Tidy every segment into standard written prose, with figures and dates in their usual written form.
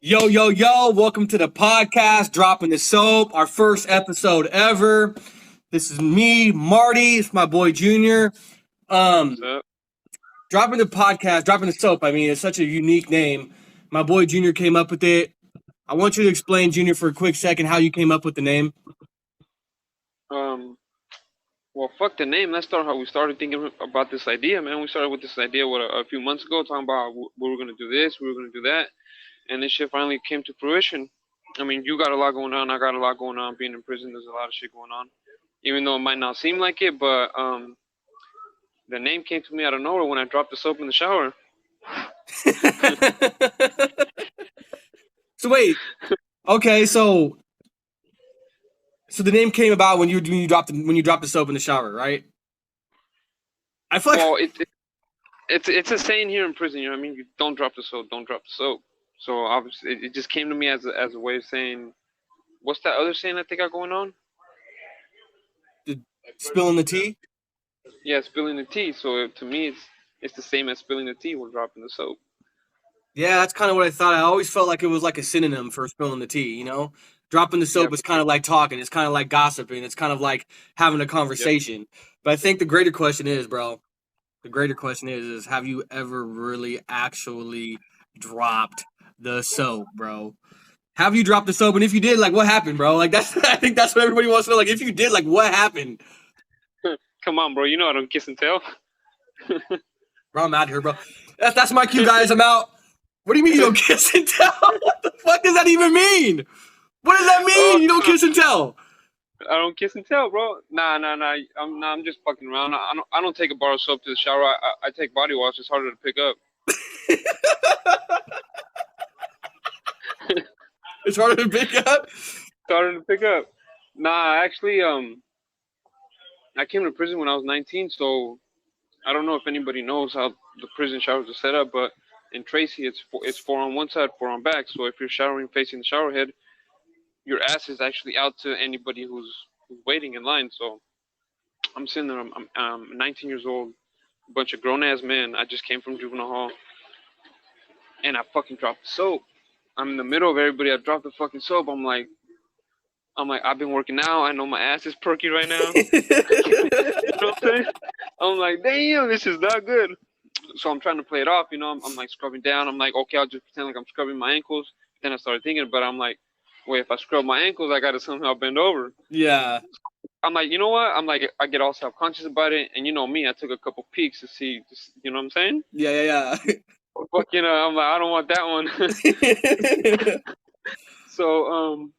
Yo, yo, yo, welcome to the podcast, Dropping the Soap, our first episode ever. This is me, Marty, it's my boy Junior. What's up? Dropping the podcast, Dropping the Soap, it's such a unique name. My boy Junior came up with it. I want you to explain, Junior, for a quick second, how you came up with the name. Um, well, fuck the name. Let's start how we started thinking about this idea, man. We started with this idea a few months ago, talking about we were gonna do this, we were gonna do that, and this shit finally came to fruition. I mean, you got a lot going on, I got a lot going on. Being in prison, there's a lot of shit going on, even though it might not seem like it. But the name came to me out of nowhere when I dropped the soap in the shower. So wait, okay, so the name came about when you dropped the soap in the shower, right? I feel like Well, it's a saying here in prison. You know what I mean? You don't drop the soap, don't drop the soap. So obviously, it just came to me as a way of saying, what's that other saying that they got going on? spilling the tea. Yeah, spilling the tea. So to me, it's the same as spilling the tea. We're dropping the soap. Yeah, that's kind of what I thought. I always felt like it was like a synonym for spilling the tea, you know? Dropping the soap Yeah, is kind of like talking. It's kind of like gossiping. It's kind of like having a conversation. But I think the greater question is, bro, have you ever really actually dropped the soap, bro? Have you dropped the soap? And if you did, like, what happened, bro? Like, I think that's what everybody wants to know. Like, if you did, like, what happened? come on, bro. You know I don't kiss and tell. Bro, I'm out here, bro. That's my cue, guys. I'm out. What do you mean you don't kiss and tell? What the fuck does that even mean? What does that mean? You don't kiss and tell? I don't kiss and tell, bro. Nah. I'm just fucking around. I don't take a bar of soap to the shower. I take body wash. It's harder to pick up. It's harder to pick up. It's harder to pick up. Nah, actually, I came to prison when I was 19, so I don't know if anybody knows how the prison showers are set up, but in Tracy, it's four on one side, four on back. So if you're showering facing the shower head, your ass is actually out to anybody who's waiting in line. So I'm sitting there. I'm 19 years old, a bunch of grown ass men. I just came from juvenile hall, and I fucking dropped the soap. I'm in the middle of everybody. I dropped the fucking soap. I've been working out. I know my ass is perky right now. You know what I'm saying? I'm like, damn, this is not good. So I'm trying to play it off. You know, I'm like scrubbing down. I'm like, okay, I'll just pretend like I'm scrubbing my ankles. Then I started thinking, but I'm like, wait, if I scrub my ankles, I gotta somehow bend over. Yeah. I'm like, you know what? I'm like, I get all self-conscious about it, and you know me, I took a couple peeks to see, you know what I'm saying? Yeah. But I'm like, I don't want that one. So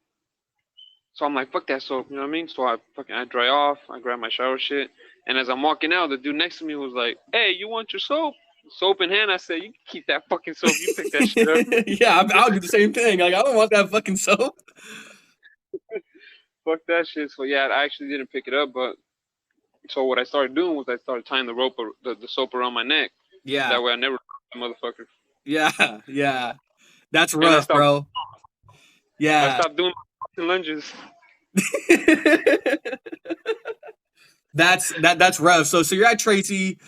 so I'm like, fuck that soap, you know what I mean? So I dry off, I grab my shower shit, and as I'm walking out, the dude next to me was like, hey, you want your soap? Soap in hand. I said, you can keep that fucking soap. You pick that shit up. Yeah, I'll do the same thing. Like, I don't want that fucking soap. Fuck that shit. So yeah, I actually didn't pick it up, but so what I started doing was I started tying the rope, the soap around my neck. Yeah. That way I never the motherfucker. Yeah. That's And I rough, stopped. bro. I Yeah. stopped doing my lunges. That's rough. So you're at Tracy.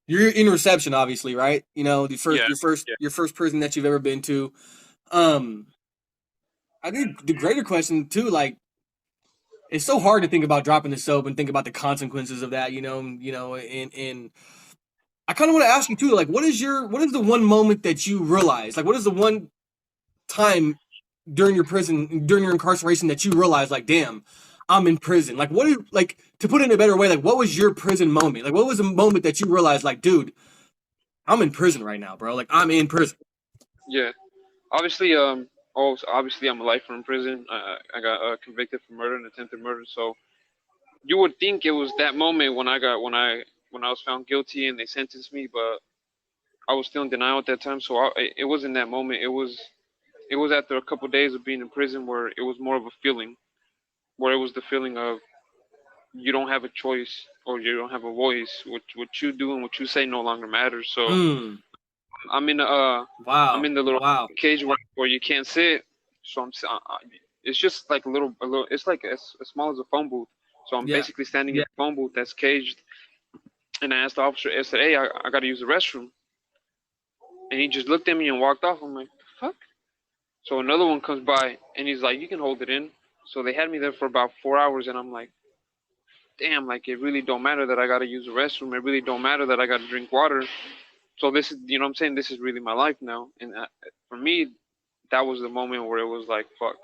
You're in reception, obviously, right? You know, your first prison that you've ever been to. I think the greater question too, like, it's so hard to think about dropping the soap and think about the consequences of that, and I kind of want to ask you too, like, what is the one moment that you realize, like, what is the one time during your incarceration that you realize, like, damn, I'm in prison? Like, like, to put it in a better way, like, what was your prison moment? Like, what was the moment that you realized, like, dude, I'm in prison right now, bro. Like, I'm in prison. Yeah. Obviously, obviously I'm a lifer in prison. I got convicted for murder and attempted murder. So you would think it was that moment when I was found guilty and they sentenced me, but I was still in denial at that time. So it wasn't that moment. It was after a couple of days of being in prison where it was more of a feeling, where it was the feeling of you don't have a choice or you don't have a voice. What you do and what you say no longer matters. So I'm in Wow. I'm in the little cage where you can't sit. So it's just like a little. It's like as small as a phone booth. So I'm basically standing in a phone booth that's caged. And I asked the officer, I said, hey, I got to use the restroom. And he just looked at me and walked off. I'm like, fuck. So another one comes by and he's like, "You can hold it in." So they had me there for about 4 hours, and I'm like, "Damn! Like it really don't matter that I gotta use the restroom. It really don't matter that I gotta drink water. So this is, you know what I'm saying? This is really my life now." And for me, that was the moment where it was like, "Fuck,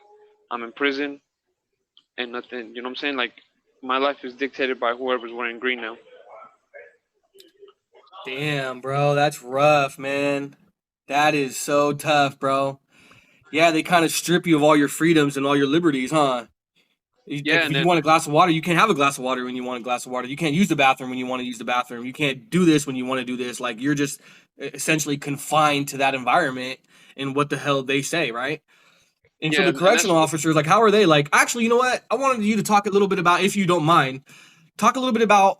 I'm in prison and nothing." You know what I'm saying? Like my life is dictated by whoever's wearing green now. Damn, bro, that's rough, man. That is so tough, bro. Yeah, they kind of strip you of all your freedoms and all your liberties, huh? Like, Yeah, if and you then want a glass of water, you can't have a glass of water when you want a glass of water. You can't use the bathroom when you want to use the bathroom. You can't do this when you want to do this. Like, you're just essentially confined to that environment and what the hell they say, right? And for yeah, the and that's correctional officers, like, how are they? Like, actually, you know what? I wanted you to talk a little bit about, if you don't mind, talk a little bit about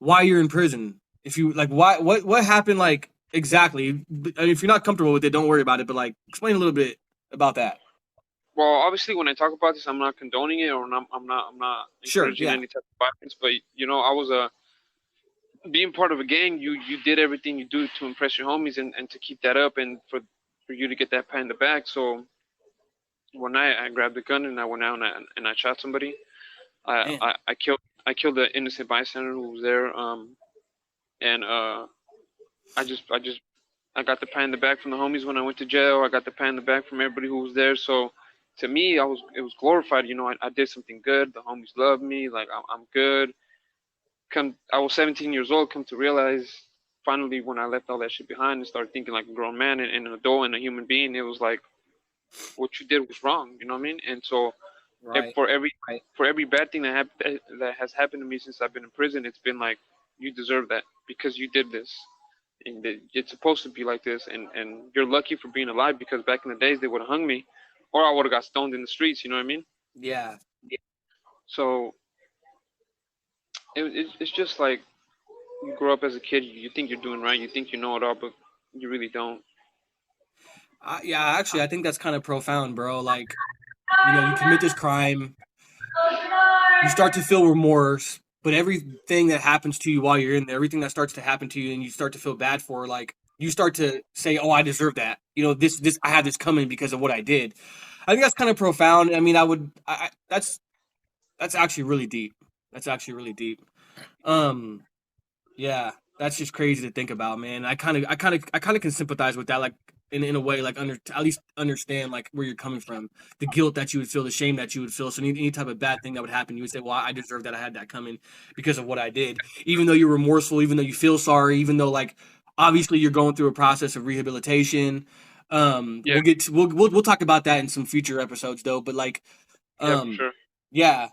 why you're in prison. If you like, why what happened? Like, exactly. I mean, if you're not comfortable with it, don't worry about it. But like, explain a little bit about that. well, obviously when I talk about this, I'm not condoning it, or I'm not Sure. encouraging Yeah. any type of violence. But you know, I was a being part of a gang. You did everything you do to impress your homies and to keep that up, and for you to get that pat in the back. So one night I grabbed a gun and I went out and I shot somebody. I, Damn. I I killed I killed the innocent bystander who was there. And I got the pat in the back from the homies when I went to jail. I got the pat in the back from everybody who was there. So to me, it was glorified. You know, I did something good. The homies loved me. Like I'm good. I was 17 years old. Come to realize, finally, when I left all that shit behind and started thinking like a grown man and an adult and a human being, it was like what you did was wrong. You know what I mean? And so Right. for every Right. bad thing that has happened to me since I've been in prison, it's been like you deserve that because you did this. And it's supposed to be like this, and you're lucky for being alive because back in the days they would have hung me, or I would have got stoned in the streets. You know what I mean? Yeah. So it's just like you grow up as a kid, you think you're doing right, you think you know it all, but you really don't. Yeah. Actually, I think that's kind of profound, bro. Like, you know, you commit this crime, you start to feel remorse, but everything that happens to you while you're in there, everything that starts to happen to you, and you start to feel bad for, like, you start to say, "Oh, I deserve that." You know, this I had this coming because of what I did. I think that's kind of profound. I mean, that's actually really deep. That's actually really deep. Um, yeah, that's just crazy to think about, man. I kind of can sympathize with that, like in a way, like at least understand like where you're coming from, the guilt that you would feel, the shame that you would feel. So any type of bad thing that would happen, you would say, "Well, I deserve that. I had that coming because of what I did." Even though you're remorseful, even though you feel sorry, even though like obviously you're going through a process of rehabilitation. Yeah, We'll talk about that in some future episodes, though. But like, yeah, for um, sure. yeah.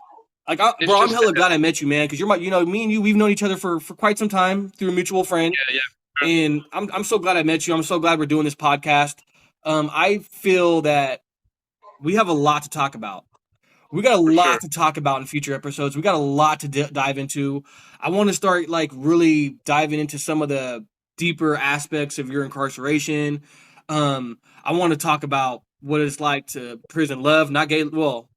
Like, It's bro, I'm just hella glad I met you, man. Because you're my, you know, me and you, we've known each other for quite some time through a mutual friend, yeah, yeah, and I'm so glad I met you. I'm so glad we're doing this podcast. I feel that we have a lot to talk about. We got a for sure. lot to talk about in future episodes. We got a lot to dive into. I want to start like really diving into some of the deeper aspects of your incarceration. I want to talk about what it's like to prison love, not gay. Well,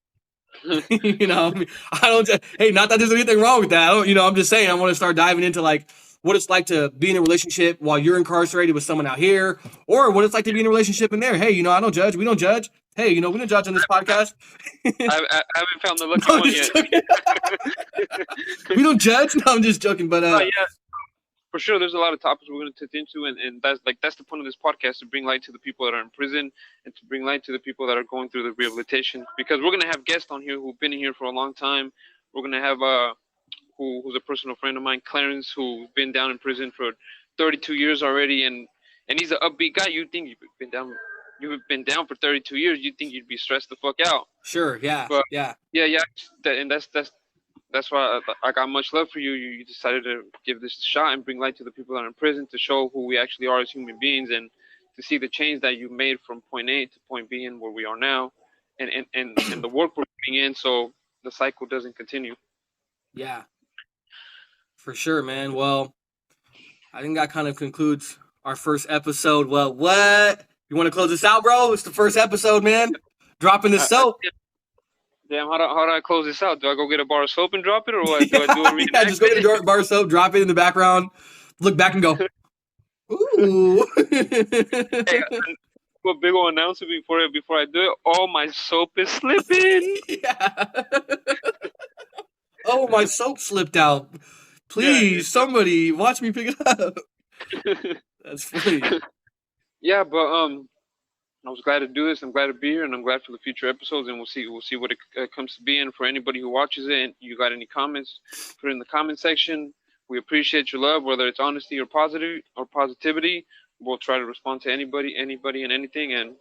you know, I, mean, I don't. Hey, not that there's anything wrong with that. I don't, you know, I'm just saying I want to start diving into like what it's like to be in a relationship while you're incarcerated with someone out here, or what it's like to be in a relationship in there. Hey, you know, I don't judge. We don't judge. Hey, you know, we don't judge on this podcast. I haven't found the lucky No, I'm one just yet. joking. We don't judge. No, I'm just joking. But Oh yeah, for sure. There's a lot of topics we're going to touch into, and that's the point of this podcast, to bring light to the people that are in prison and to bring light to the people that are going through the rehabilitation. Because we're going to have guests on here who've been in here for a long time. We're going to have who's a personal friend of mine, Clarence, who's been down in prison for 32 years already, and he's an upbeat guy. You've been down for 32 years. You think you'd be stressed the fuck out, sure, yeah, but yeah, yeah, yeah, and that's why I got much love for you. You decided to give this a shot and bring light to the people that are in prison, to show who we actually are as human beings, and to see the change that you made from point A to point B and where we are now, and the work we're putting in, so the cycle doesn't continue. yeah, for sure, man. Well, I think that kind of concludes our first episode. Well, what? You want to close this out, bro? It's the first episode, man. Dropping the soap. Damn, how do I close this out? Do I go get a bar of soap and drop it, or what? Do I do a Yeah, just go get reenactment? a bar of soap, drop it in the background, look back and go, ooh. Hey, put big old announcement before I do it. Oh, my soap is slipping. Yeah. Oh, my soap slipped out. Yeah, Please, somebody, watch me pick it up. That's funny. yeah, but I was glad to do this. I'm glad to be here, and I'm glad for the future episodes. And we'll see what it comes to be. And for anybody who watches it, and you got any comments, put it in the comment section. We appreciate your love, whether it's honesty or positivity. We'll try to respond to anybody, and anything. And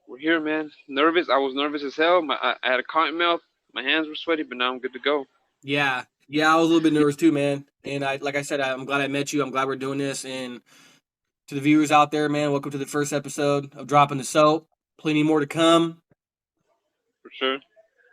we're here, man. Nervous. I was nervous as hell. I had a cotton mouth. My hands were sweaty, but now I'm good to go. Yeah. Yeah, I was a little bit nervous too, man. And like I said, I'm glad I met you. I'm glad we're doing this. And to the viewers out there, man, welcome to the first episode of Dropping the Soap. Plenty more to come. For sure.